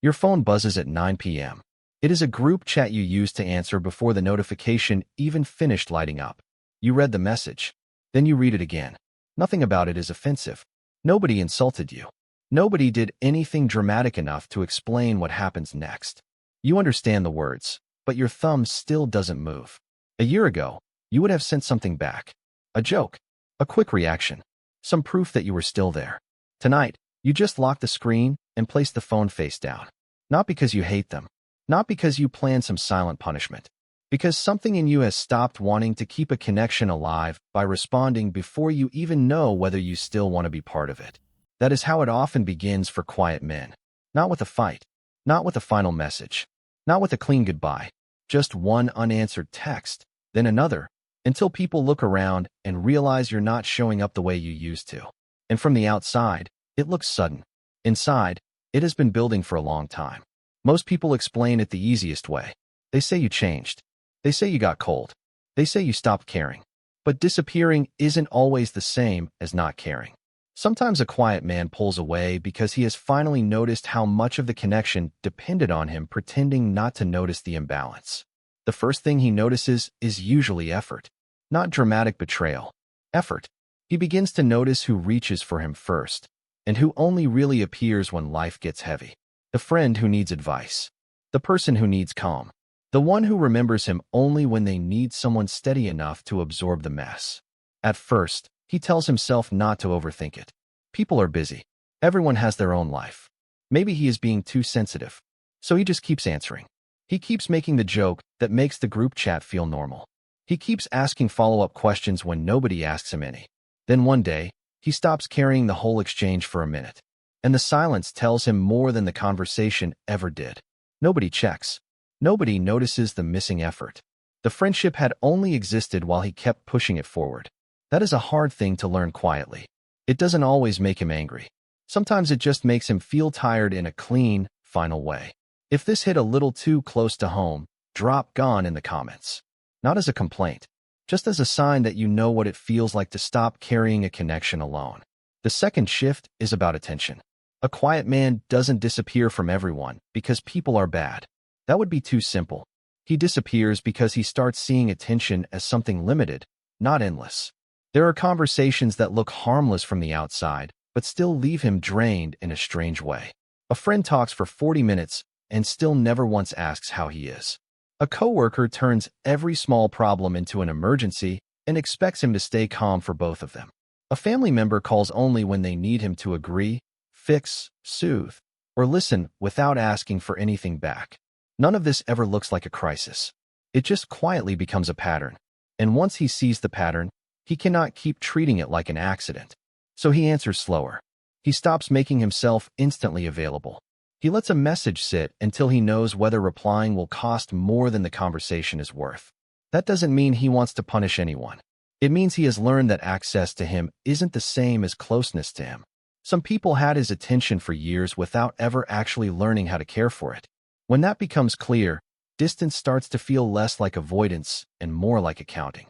Your phone buzzes at 9 p.m. It is a group chat you used to answer before the notification even finished lighting up. You read the message. Then you read it again. Nothing about it is offensive. Nobody insulted you. Nobody did anything dramatic enough to explain what happens next. You understand the words, but your thumb still doesn't move. A year ago, you would have sent something back. A joke. A quick reaction. Some proof that you were still there. Tonight, you just lock the screen and place the phone face down. Not because you hate them. Not because you plan some silent punishment. Because something in you has stopped wanting to keep a connection alive by responding before you even know whether you still want to be part of it. That is how it often begins for quiet men. Not with a fight. Not with a final message. Not with a clean goodbye. Just one unanswered text, then another, until people look around and realize you're not showing up the way you used to. And from the outside, it looks sudden. Inside, it has been building for a long time. Most people explain it the easiest way. They say you changed. They say you got cold. They say you stopped caring. But disappearing isn't always the same as not caring. Sometimes a quiet man pulls away because he has finally noticed how much of the connection depended on him pretending not to notice the imbalance. The first thing he notices is usually effort. Not dramatic betrayal. Effort. He begins to notice who reaches for him first, and who only really appears when life gets heavy. The friend who needs advice. The person who needs calm. The one who remembers him only when they need someone steady enough to absorb the mess. At first, he tells himself not to overthink it. People are busy. Everyone has their own life. Maybe he is being too sensitive. So he just keeps answering. He keeps making the joke that makes the group chat feel normal. He keeps asking follow-up questions when nobody asks him any. Then one day, he stops carrying the whole exchange for a minute. And the silence tells him more than the conversation ever did. Nobody checks. Nobody notices the missing effort. The friendship had only existed while he kept pushing it forward. That is a hard thing to learn quietly. It doesn't always make him angry. Sometimes it just makes him feel tired in a clean, final way. If this hit a little too close to home, drop "gone" in the comments. Not as a complaint, just as a sign that you know what it feels like to stop carrying a connection alone. The second shift is about attention. A quiet man doesn't disappear from everyone because people are bad. That would be too simple. He disappears because he starts seeing attention as something limited, not endless. There are conversations that look harmless from the outside, but still leave him drained in a strange way. A friend talks for 40 minutes and still never once asks how he is. A coworker turns every small problem into an emergency and expects him to stay calm for both of them. A family member calls only when they need him to agree, fix, soothe, or listen without asking for anything back. None of this ever looks like a crisis. It just quietly becomes a pattern. And once he sees the pattern, he cannot keep treating it like an accident. So he answers slower. He stops making himself instantly available. He lets a message sit until he knows whether replying will cost more than the conversation is worth. That doesn't mean he wants to punish anyone. It means he has learned that access to him isn't the same as closeness to him. Some people had his attention for years without ever actually learning how to care for it. When that becomes clear, distance starts to feel less like avoidance and more like accounting.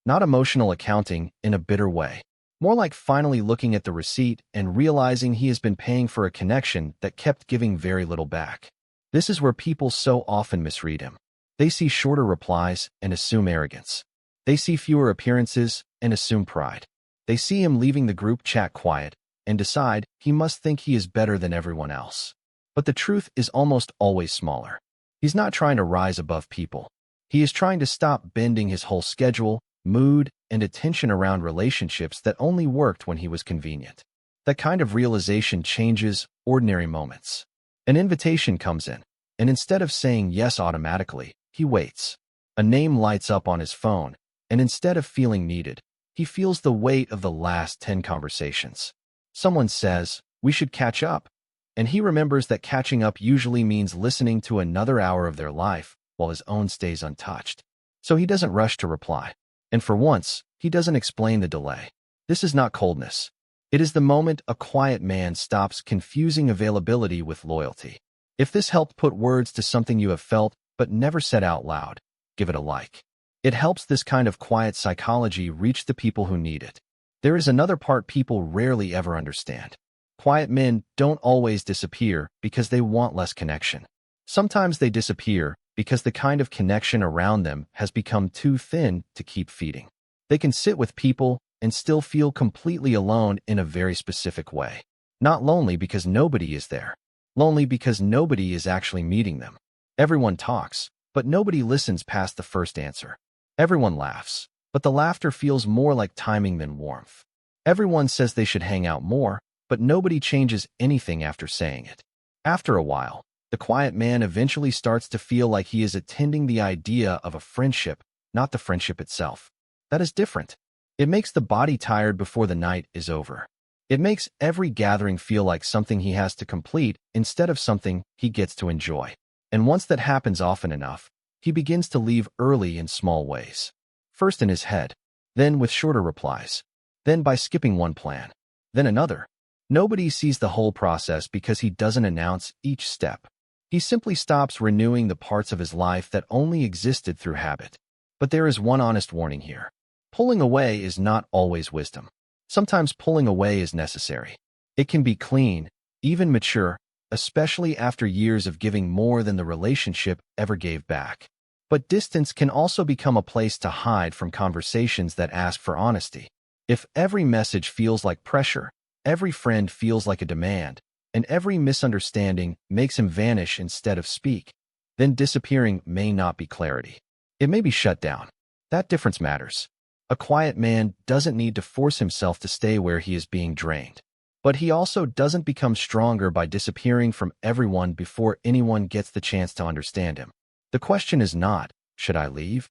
Not emotional accounting in a bitter way. More like finally looking at the receipt and realizing he has been paying for a connection that kept giving very little back. This is where people so often misread him. They see shorter replies and assume arrogance. They see fewer appearances and assume pride. They see him leaving the group chat quiet and decide he must think he is better than everyone else. But the truth is almost always smaller. He's not trying to rise above people. He is trying to stop bending his whole schedule, mood, and attention around relationships that only worked when he was convenient. That kind of realization changes ordinary moments. An invitation comes in, and instead of saying yes automatically, he waits. A name lights up on his phone, and instead of feeling needed, he feels the weight of the last 10 conversations. Someone says, "We should catch up." And he remembers that catching up usually means listening to another hour of their life while his own stays untouched. So he doesn't rush to reply. And for once, he doesn't explain the delay. This is not coldness. It is the moment a quiet man stops confusing availability with loyalty. If this helped put words to something you have felt but never said out loud, give it a like. It helps this kind of quiet psychology reach the people who need it. There is another part people rarely ever understand. Quiet men don't always disappear because they want less connection. Sometimes they disappear because the kind of connection around them has become too thin to keep feeding. They can sit with people and still feel completely alone in a very specific way. Not lonely because nobody is there. Lonely because nobody is actually meeting them. Everyone talks, but nobody listens past the first answer. Everyone laughs, but the laughter feels more like timing than warmth. Everyone says they should hang out more, but nobody changes anything after saying it. After a while, the quiet man eventually starts to feel like he is attending the idea of a friendship, not the friendship itself. That is different. It makes the body tired before the night is over. It makes every gathering feel like something he has to complete instead of something he gets to enjoy. And once that happens often enough, he begins to leave early in small ways. First in his head, then with shorter replies, then by skipping one plan, then another. Nobody sees the whole process because he doesn't announce each step. He simply stops renewing the parts of his life that only existed through habit. But there is one honest warning here. Pulling away is not always wisdom. Sometimes pulling away is necessary. It can be clean, even mature, especially after years of giving more than the relationship ever gave back. But distance can also become a place to hide from conversations that ask for honesty. If every message feels like pressure, every friend feels like a demand, and every misunderstanding makes him vanish instead of speak, then disappearing may not be clarity. It may be shut down. That difference matters. A quiet man doesn't need to force himself to stay where he is being drained. But he also doesn't become stronger by disappearing from everyone before anyone gets the chance to understand him. The question is not, should I leave?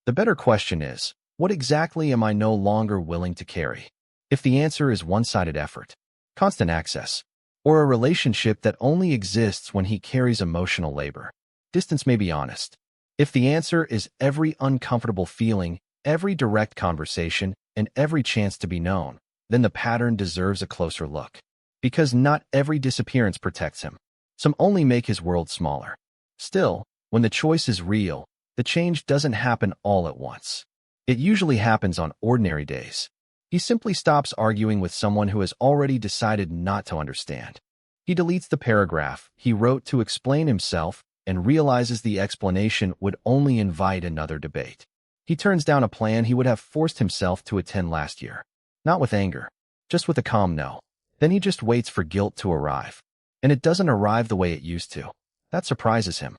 The better question is, what exactly am I no longer willing to carry? If the answer is one-sided effort, constant access, or a relationship that only exists when he carries emotional labor, distance may be honest. If the answer is every uncomfortable feeling, every direct conversation, and every chance to be known, then the pattern deserves a closer look. Because not every disappearance protects him. Some only make his world smaller. Still, when the choice is real, the change doesn't happen all at once. It usually happens on ordinary days. He simply stops arguing with someone who has already decided not to understand. He deletes the paragraph he wrote to explain himself and realizes the explanation would only invite another debate. He turns down a plan he would have forced himself to attend last year. Not with anger, just with a calm no. Then he just waits for guilt to arrive. And it doesn't arrive the way it used to. That surprises him.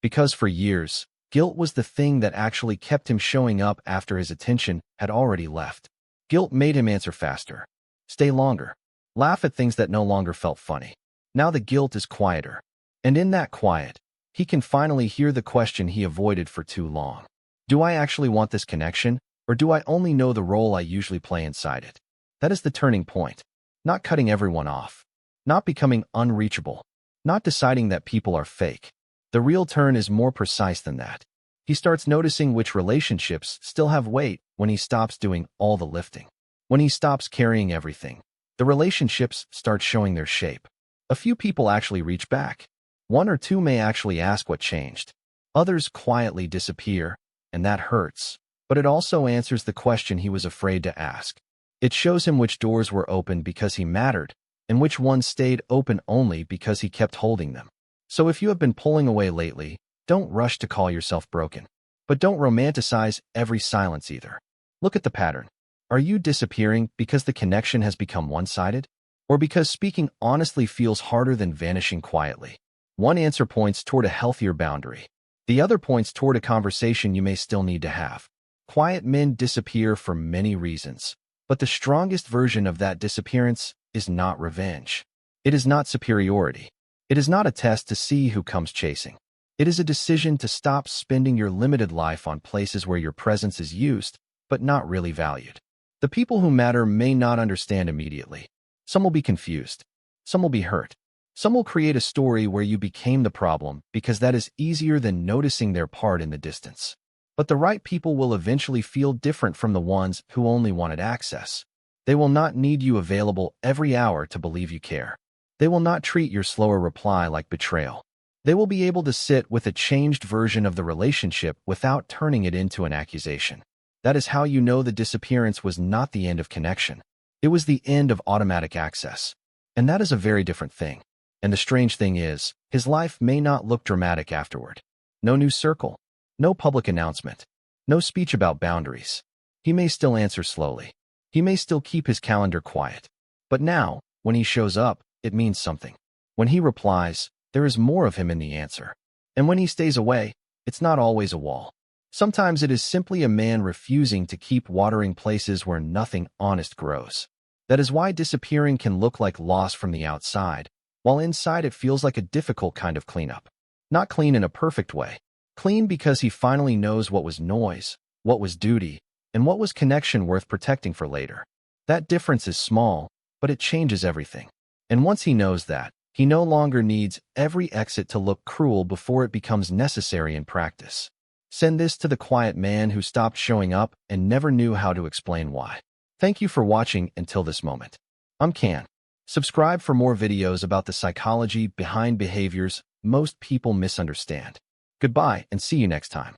Because for years, guilt was the thing that actually kept him showing up after his attention had already left. Guilt made him answer faster, stay longer, laugh at things that no longer felt funny. Now the guilt is quieter. And in that quiet, he can finally hear the question he avoided for too long. Do I actually want this connection, or do I only know the role I usually play inside it? That is the turning point. Not cutting everyone off. Not becoming unreachable. Not deciding that people are fake. The real turn is more precise than that. He starts noticing which relationships still have weight when he stops doing all the lifting. When he stops carrying everything, the relationships start showing their shape. A few people actually reach back. One or two may actually ask what changed. Others quietly disappear, and that hurts. But it also answers the question he was afraid to ask. It shows him which doors were open because he mattered, and which ones stayed open only because he kept holding them. So if you have been pulling away lately, don't rush to call yourself broken. But don't romanticize every silence either. Look at the pattern. Are you disappearing because the connection has become one-sided? Or because speaking honestly feels harder than vanishing quietly? One answer points toward a healthier boundary. The other points toward a conversation you may still need to have. Quiet men disappear for many reasons. But the strongest version of that disappearance is not revenge. It is not superiority. It is not a test to see who comes chasing. It is a decision to stop spending your limited life on places where your presence is used, but not really valued. The people who matter may not understand immediately. Some will be confused. Some will be hurt. Some will create a story where you became the problem because that is easier than noticing their part in the distance. But the right people will eventually feel different from the ones who only wanted access. They will not need you available every hour to believe you care. They will not treat your slower reply like betrayal. They will be able to sit with a changed version of the relationship without turning it into an accusation. That is how you know the disappearance was not the end of connection. It was the end of automatic access. And that is a very different thing. And the strange thing is, his life may not look dramatic afterward. No new circle, no public announcement, no speech about boundaries. He may still answer slowly. He may still keep his calendar quiet. But now, when he shows up, it means something. When he replies, there is more of him in the answer. And when he stays away, it's not always a wall. Sometimes it is simply a man refusing to keep watering places where nothing honest grows. That is why disappearing can look like loss from the outside, while inside it feels like a difficult kind of cleanup. Not clean in a perfect way. Clean because he finally knows what was noise, what was duty, and what was connection worth protecting for later. That difference is small, but it changes everything. And once he knows that, he no longer needs every exit to look cruel before it becomes necessary in practice. Send this to the quiet man who stopped showing up and never knew how to explain why. Thank you for watching until this moment. I'm Can. Subscribe for more videos about the psychology behind behaviors most people misunderstand. Goodbye and see you next time.